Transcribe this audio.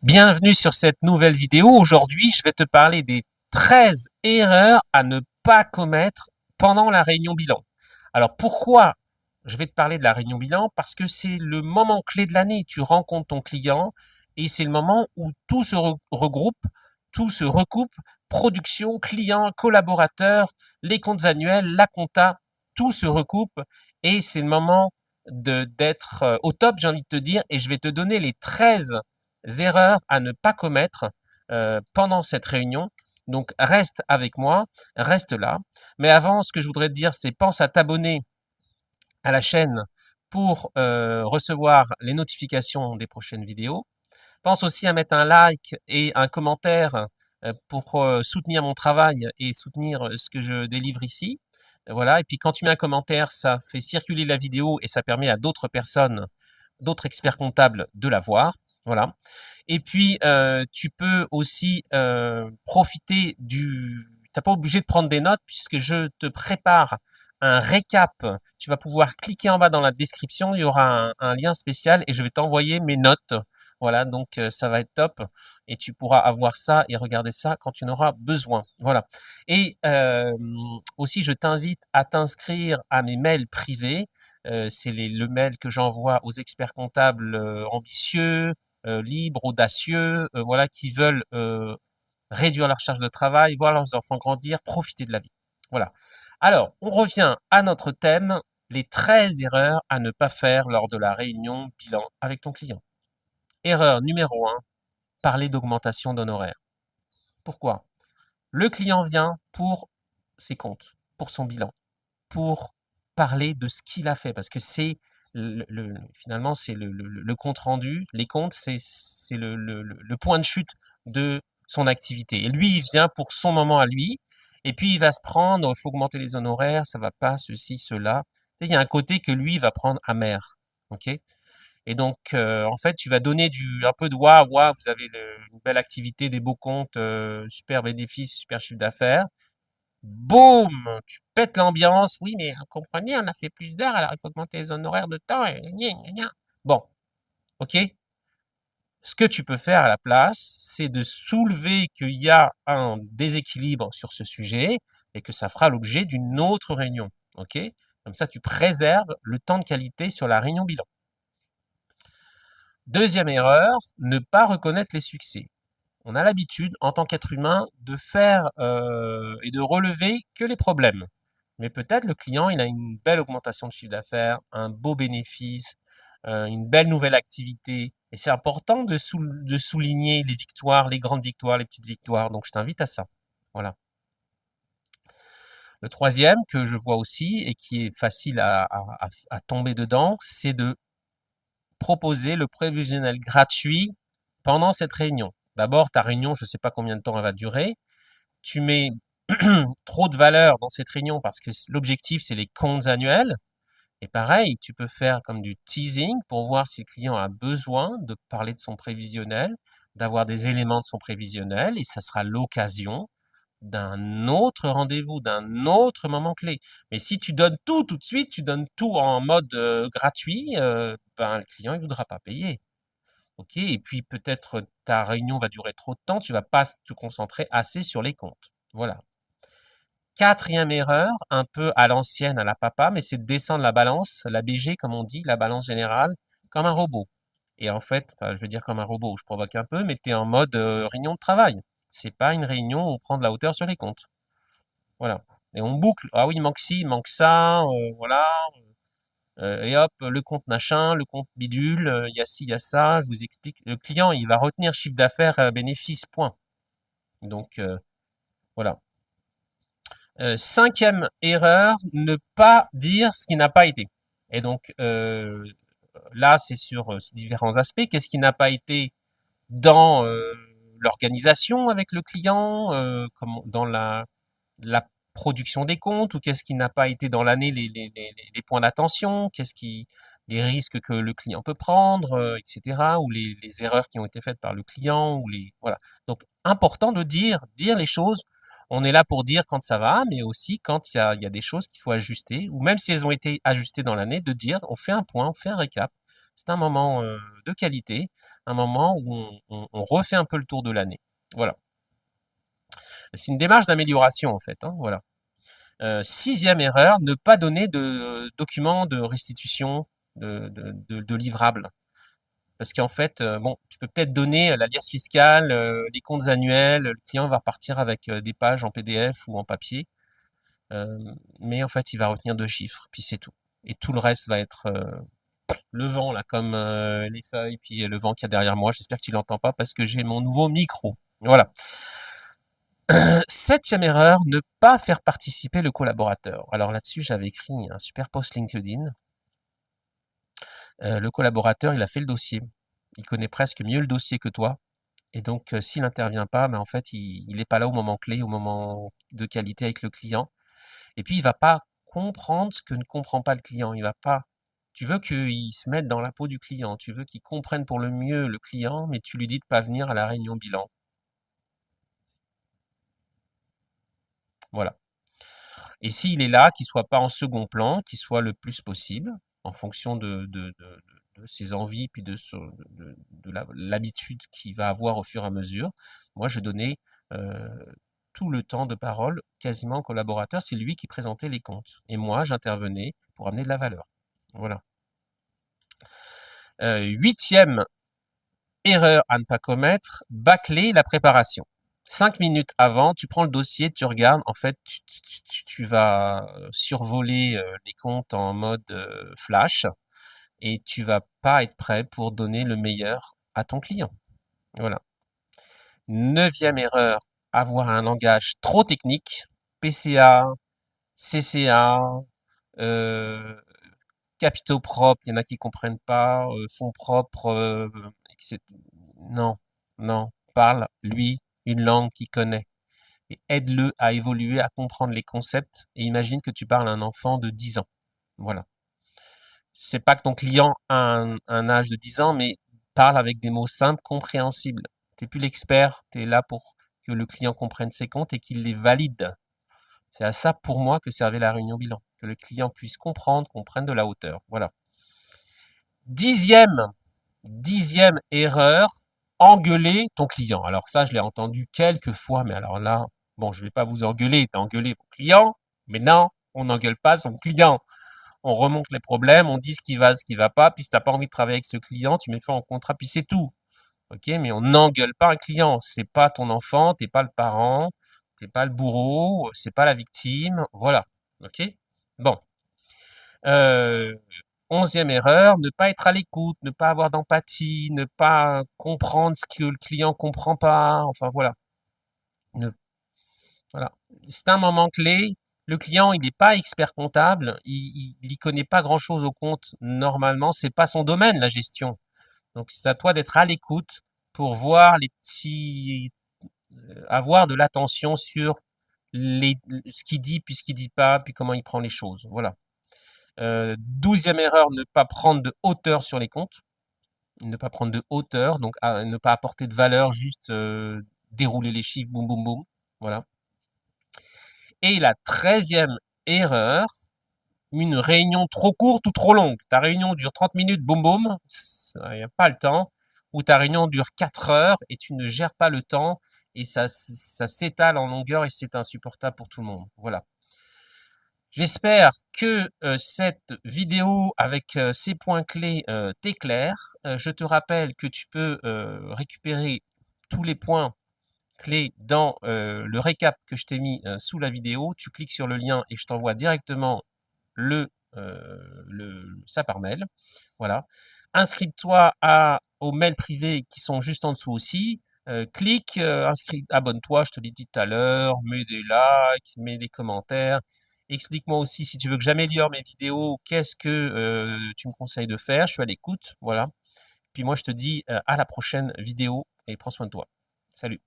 Bienvenue sur cette nouvelle vidéo. Aujourd'hui, je vais te parler des 13 erreurs à ne pas commettre pendant la réunion bilan. Alors pourquoi je vais te parler de la réunion bilan? Parce que c'est le moment clé de l'année. Tu rencontres ton client et c'est le moment où tout se regroupe, tout se recoupe, production, client, collaborateurs, les comptes annuels, la compta, tout se recoupe et c'est le moment d'être au top, j'ai envie de te dire, et je vais te donner les 13 erreurs à ne pas commettre pendant cette réunion. Donc reste avec moi, reste là. Mais avant, ce que je voudrais te dire, c'est pense à t'abonner à la chaîne pour recevoir les notifications des prochaines vidéos. Pense aussi à mettre un like et un commentaire pour soutenir mon travail et soutenir ce que je délivre ici. Voilà. Et puis quand tu mets un commentaire, ça fait circuler la vidéo et ça permet à d'autres personnes, d'autres experts comptables de la voir. Voilà. Et puis, tu peux aussi profiter du... Tu n'es pas obligé de prendre des notes puisque je te prépare un récap. Tu vas pouvoir cliquer en bas dans la description, il y aura un lien spécial et je vais t'envoyer mes notes. Voilà, donc ça va être top et tu pourras avoir ça et regarder ça quand tu en auras besoin. Voilà. Et aussi, je t'invite à t'inscrire à mes mails privés. C'est le mail que j'envoie aux experts comptables ambitieux, libres, audacieux, voilà, qui veulent réduire leur charge de travail, voir leurs enfants grandir, profiter de la vie. Voilà. Alors, on revient à notre thème, les 13 erreurs à ne pas faire lors de la réunion bilan avec ton client. Erreur numéro 1, parler d'augmentation d'honoraires. Pourquoi? Le client vient pour ses comptes, pour son bilan, pour parler de ce qu'il a fait, parce que c'est finalement c'est le compte rendu, les comptes, c'est le point de chute de son activité. Et lui, il vient pour son moment à lui, et puis il va se prendre, il faut augmenter les honoraires, ça va pas, ceci, cela. Tu sais, il y a un côté que lui il va prendre amer, ok? Et donc, en fait, tu vas donner un peu de waouh, waouh, vous avez une belle activité, des beaux comptes, super bénéfices, super chiffre d'affaires. Boum! Tu pètes l'ambiance. Oui, mais comprenez, on a fait plus d'heures, alors il faut augmenter les honoraires de temps. Et gna, gna, gna. Bon, ok. Ce que tu peux faire à la place, c'est de soulever qu'il y a un déséquilibre sur ce sujet et que ça fera l'objet d'une autre réunion. Ok? Comme ça, tu préserves le temps de qualité sur la réunion bilan. Deuxième erreur, ne pas reconnaître les succès. On a l'habitude, en tant qu'être humain, de faire et de relever que les problèmes. Mais peut-être le client, il a une belle augmentation de chiffre d'affaires, un beau bénéfice, une belle nouvelle activité. Et c'est important de souligner les victoires, les grandes victoires, les petites victoires. Donc, je t'invite à ça. Voilà. Le troisième que je vois aussi et qui est facile à tomber dedans, c'est de proposer le prévisionnel gratuit pendant cette réunion. D'abord, ta réunion, je ne sais pas combien de temps elle va durer. Tu mets trop de valeur dans cette réunion parce que l'objectif, c'est les comptes annuels. Et pareil, tu peux faire comme du teasing pour voir si le client a besoin de parler de son prévisionnel, d'avoir des éléments de son prévisionnel, et ça sera l'occasion d'un autre rendez-vous, d'un autre moment clé. Mais si tu donnes tout de suite, tu donnes tout en mode gratuit, ben, le client ne voudra pas payer. Ok? Et puis peut-être ta réunion va durer trop de temps, tu vas pas te concentrer assez sur les comptes. Voilà. Quatrième erreur, un peu à l'ancienne, à la papa, mais c'est de descendre la balance, la BG comme on dit, la balance générale, comme un robot. Et en fait, enfin, je veux dire comme un robot, je provoque un peu, mais tu es en mode réunion de travail. C'est pas une réunion où on prend de la hauteur sur les comptes. Voilà. Et on boucle. Ah oui, il manque ci, il manque ça, voilà. Et hop, le compte machin, le compte bidule, il y a ci, il y a ça, je vous explique. Le client, il va retenir chiffre d'affaires, bénéfice, point. Donc, voilà. Cinquième erreur, ne pas dire ce qui n'a pas été. Et donc, là, c'est sur différents aspects. Qu'est-ce qui n'a pas été dans l'organisation avec le client, comme dans la production des comptes, ou qu'est-ce qui n'a pas été dans l'année, les points d'attention, les risques que le client peut prendre, etc., ou les erreurs qui ont été faites par le client, voilà. Donc, important de dire les choses. On est là pour dire quand ça va, mais aussi quand il y a des choses qu'il faut ajuster, ou même si elles ont été ajustées dans l'année, de dire, on fait un point, on fait un récap. C'est un moment de qualité, un moment où on refait un peu le tour de l'année. Voilà. C'est une démarche d'amélioration en fait, hein, voilà. 6e erreur, ne pas donner de documents de restitution de livrables. Parce qu'en fait, bon, tu peux peut-être donner l'alias fiscal, les comptes annuels, le client va repartir avec des pages en PDF ou en papier, mais en fait, il va retenir 2 chiffres, puis c'est tout. Et tout le reste va être le vent, là, comme les feuilles, puis le vent qu'il y a derrière moi. J'espère que tu l'entends pas parce que j'ai mon nouveau micro. Voilà. 7e erreur, ne pas faire participer le collaborateur. Alors là-dessus, j'avais écrit un super post LinkedIn. Le collaborateur, il a fait le dossier. Il connaît presque mieux le dossier que toi. Et donc, s'il n'intervient pas, en fait, il n'est pas là au moment clé, au moment de qualité avec le client. Et puis, il va pas comprendre ce que ne comprend pas le client. Il va pas. Tu veux qu'il se mette dans la peau du client. Tu veux qu'il comprenne pour le mieux le client, mais tu lui dis de pas venir à la réunion bilan. Voilà. Et s'il est là, qu'il soit pas en second plan, qu'il soit le plus possible, en fonction de ses envies, puis de l'habitude qu'il va avoir au fur et à mesure. Moi, je donnais tout le temps de parole quasiment au collaborateur. C'est lui qui présentait les comptes. Et moi, j'intervenais pour amener de la valeur. Voilà. 8e erreur à ne pas commettre, bâcler la préparation. 5 minutes avant, tu prends le dossier, tu regardes, en fait, tu vas survoler les comptes en mode flash et tu vas pas être prêt pour donner le meilleur à ton client. Voilà. 9e erreur, avoir un langage trop technique, PCA, CCA, capitaux propres, il y en a qui comprennent pas, fonds propres, non, non, parle, lui, une langue qu'il connaît et aide-le à évoluer, à comprendre les concepts et imagine que tu parles à un enfant de 10 ans. Voilà. C'est pas que ton client a un âge de 10 ans, mais parle avec des mots simples, compréhensibles. T'es plus l'expert, tu es là pour que le client comprenne ses comptes et qu'il les valide. C'est à ça, pour moi, que servait la réunion bilan. Que le client puisse comprendre, qu'on prenne de la hauteur. Voilà. 10e erreur, engueuler ton client. Alors ça, je l'ai entendu quelques fois, mais alors là, bon, je vais pas vous engueuler, t'as engueulé ton client, mais non, on n'engueule pas son client. On remonte les problèmes, on dit ce qui va pas, puis si t'as pas envie de travailler avec ce client, tu mets fin au contrat, puis c'est tout. Ok, mais on n'engueule pas un client. C'est pas ton enfant, t'es pas le parent, t'es pas le bourreau, c'est pas la victime. Voilà. Ok. Bon. 11e erreur, ne pas être à l'écoute, ne pas avoir d'empathie, ne pas comprendre ce que le client comprend pas. Enfin voilà. Ne- voilà. C'est un moment clé. Le client, il n'est pas expert comptable, il y connaît pas grand-chose au compte normalement. C'est pas son domaine, la gestion. Donc c'est à toi d'être à l'écoute pour voir les petits, avoir de l'attention sur ce qu'il dit, puis ce qu'il dit pas, puis comment il prend les choses. Voilà. 12e erreur, ne pas prendre de hauteur sur les comptes. Ne pas prendre de hauteur, donc ne pas apporter de valeur, juste dérouler les chiffres, boum, boum, boum. Voilà. Et la 13e erreur, une réunion trop courte ou trop longue. Ta réunion dure 30 minutes, boum, boum, il n'y a pas le temps. Ou ta réunion dure 4 heures et tu ne gères pas le temps et ça s'étale en longueur et c'est insupportable pour tout le monde. Voilà. J'espère que cette vidéo avec ces points clés t'éclaire. Je te rappelle que tu peux récupérer tous les points clés dans le récap que je t'ai mis sous la vidéo. Tu cliques sur le lien et je t'envoie directement ça par mail. Voilà. Inscris-toi aux mails privés qui sont juste en dessous aussi. Clique, abonne-toi, je te l'ai dit tout à l'heure, mets des likes, mets des commentaires. Explique-moi aussi si tu veux que j'améliore mes vidéos, qu'est-ce que tu me conseilles de faire. Je suis à l'écoute, voilà. Puis moi, je te dis à la prochaine vidéo et prends soin de toi. Salut.